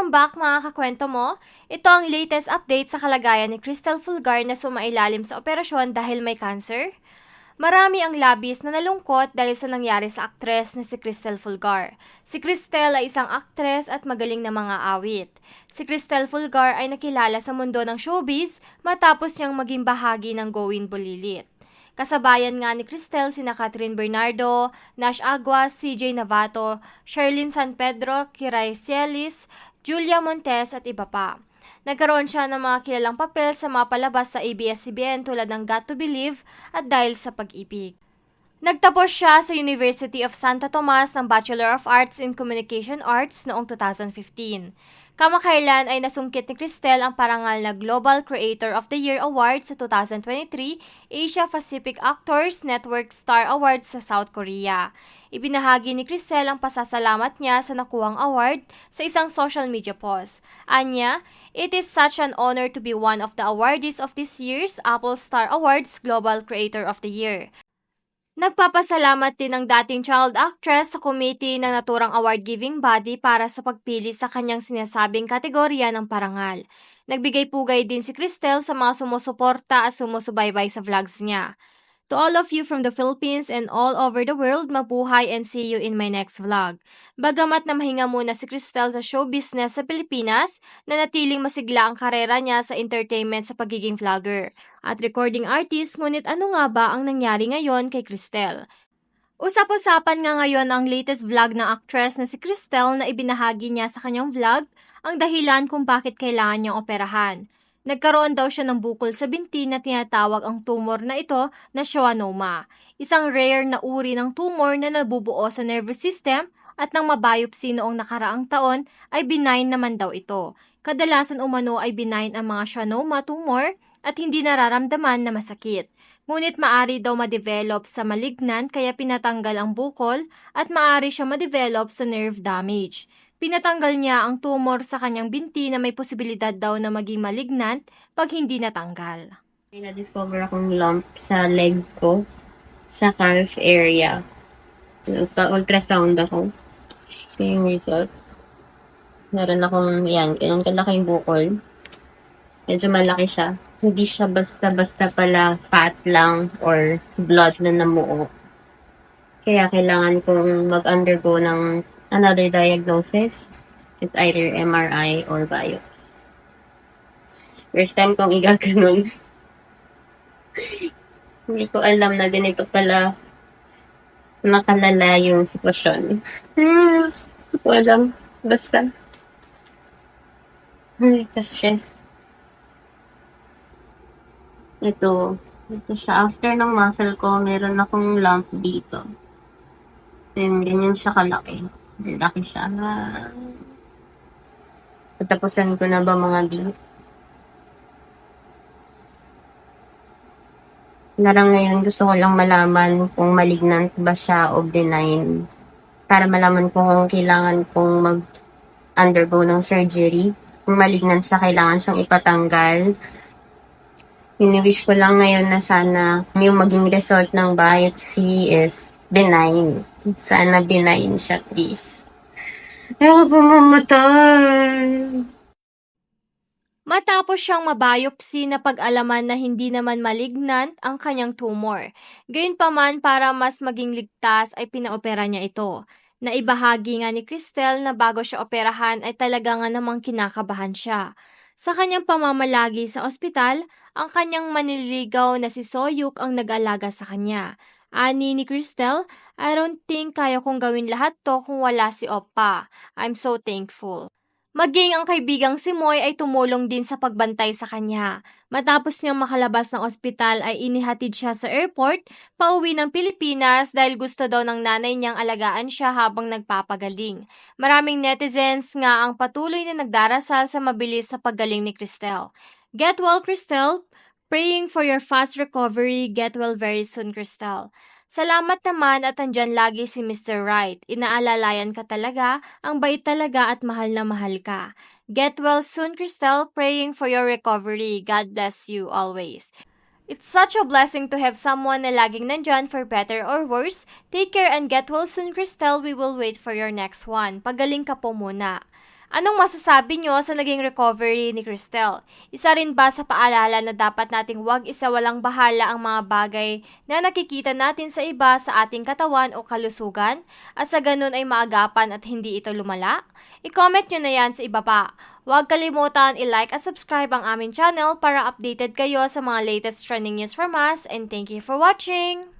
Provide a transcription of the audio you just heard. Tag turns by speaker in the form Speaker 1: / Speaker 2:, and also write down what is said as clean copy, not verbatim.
Speaker 1: Welcome back mga kakwento mo! Ito ang latest update sa kalagayan ni Cristel Fulgar na sumailalim sa operasyon dahil may cancer. Marami ang labis na nalungkot dahil sa nangyari sa aktres na si Cristel Fulgar. Si Cristel ay isang aktres at magaling na mga awit. Si Cristel Fulgar ay nakilala sa mundo ng showbiz matapos niyang maging bahagi ng Gowin Bulilit. Kasabayan nga ni Cristel sina Catherine Bernardo, Nash Aguas, CJ Navato, Sherlyn San Pedro, Kiray Cielis, Julia Montes at iba pa. Nagkaroon siya ng mga kilalang papel sa mga palabas sa ABS-CBN tulad ng Got to Believe at Dahil sa Pag-ibig. Nagtapos siya sa University of Santo Tomas ng Bachelor of Arts in Communication Arts noong 2015. Kamakailan ay nasungkit ni Cristel ang parangal na Global Creator of the Year Award sa 2023 Asia Pacific Actors Network Star Awards sa South Korea. Ibinahagi ni Cristel ang pasasalamat niya sa nakuhang award sa isang social media post. Anya, "It is such an honor to be one of the awardees of this year's Apple Star Awards Global Creator of the Year." Nagpapasalamat din ang dating child actress sa committee ng naturang award-giving body para sa pagpili sa kanyang sinasabing kategorya ng parangal. Nagbigay-pugay din si Cristel sa mga sumusuporta at sumusubaybay sa vlogs niya. To all of you from the Philippines and all over the world, mabuhay and see you in my next vlog. Bagamat na mahinga muna si Cristel sa show business sa Pilipinas, nanatiling masigla ang karera niya sa entertainment sa pagiging vlogger at recording artist, ngunit ano nga ba ang nangyari ngayon kay Cristel? Usap-usapan nga ngayon ang latest vlog ng actress na si Cristel na ibinahagi niya sa kanyang vlog ang dahilan kung bakit kailangan niyang operahan. Nagkaroon daw siya ng bukol sa binti na tinatawag ang tumor na ito na schwannoma, isang rare na uri ng tumor na nabubuo sa nervous system at nang mabiopsy noong nakaraang taon ay benign naman daw ito. Kadalasan umano ay benign ang mga schwannoma tumor at hindi nararamdaman na masakit. Ngunit maari daw ma-develop sa malignant kaya pinatanggal ang bukol at maari siya ma-develop sa nerve damage. Pinatanggal niya ang tumor sa kanyang binti na may posibilidad daw na maging malignant pag hindi natanggal.
Speaker 2: May na-discover akong lump sa leg ko, sa calf area. Sa ultrasound ako. Ito yung result. Meron akong yan, ganyan kalaki yung bukol. Medyo malaki siya. Hindi siya basta-basta pala fat lang or blood na namuo. Kaya kailangan kong mag-undergo ng another diagnosis. It's either MRI or biopsy. First time kong igaganon. Hindi ko alam na ganito pala nakalala yung sitwasyon. Hindi ko alam. Basta. Ay, ka-stress. Ito siya. After ng muscle ko, meron akong lump dito. And ganyan siya kalaki. Laki siya. Patapusan ko na ba mga B? Narang ngayon gusto ko lang malaman kung malignant ba siya o benign. Para malaman ko kung kailangan kong mag-undergo ng surgery. Kung malignant siya, kailangan siyang ipatanggal. Ini-wish ko lang ngayon na sana yung maging result ng biopsy is benign. Sana benign siya, please. Ayaw ko mamatay.
Speaker 1: Matapos siyang mabiopsy na pag-alaman na hindi naman malignant ang kanyang tumor. Gayunpaman para mas maging ligtas ay pinaopera niya ito. Naibahagi nga ni Cristel na bago siya operahan ay talaga nga namang kinakabahan siya. Sa kanyang pamamalagi sa ospital, ang kanyang manliligaw na si Soyuk ang nag-alaga sa kanya. Ani ni Cristel, "I don't think kaya kong gawin lahat to kung wala si Oppa. I'm so thankful." Maging ang kaibigang si Moy ay tumulong din sa pagbantay sa kanya. Matapos niyang makalabas ng ospital ay inihatid siya sa airport, pauwi ng Pilipinas dahil gusto daw ng nanay niyang alagaan siya habang nagpapagaling. Maraming netizens nga ang patuloy na nagdarasal sa mabilis sa paggaling ni Cristel. Get well, Cristel. Praying for your fast recovery. Get well very soon, Cristel. Salamat naman at andyan lagi si Mr. Right. Inaalalayan ka talaga, ang bait talaga at mahal na mahal ka. Get well soon, Cristel. Praying for your recovery. God bless you always. It's such a blessing to have someone na laging nandyan for better or worse. Take care and get well soon, Cristel. We will wait for your next one. Pagaling ka po muna. Anong masasabi nyo sa naging recovery ni Cristel? Isa rin ba sa paalala na dapat nating wag isawalang bahala ang mga bagay na nakikita natin sa iba sa ating katawan o kalusugan at sa ganun ay maagapan at hindi ito lumala? I-comment nyo na yan sa ibaba. Huwag kalimutan i-like at subscribe ang aming channel para updated kayo sa mga latest trending news from us, and thank you for watching!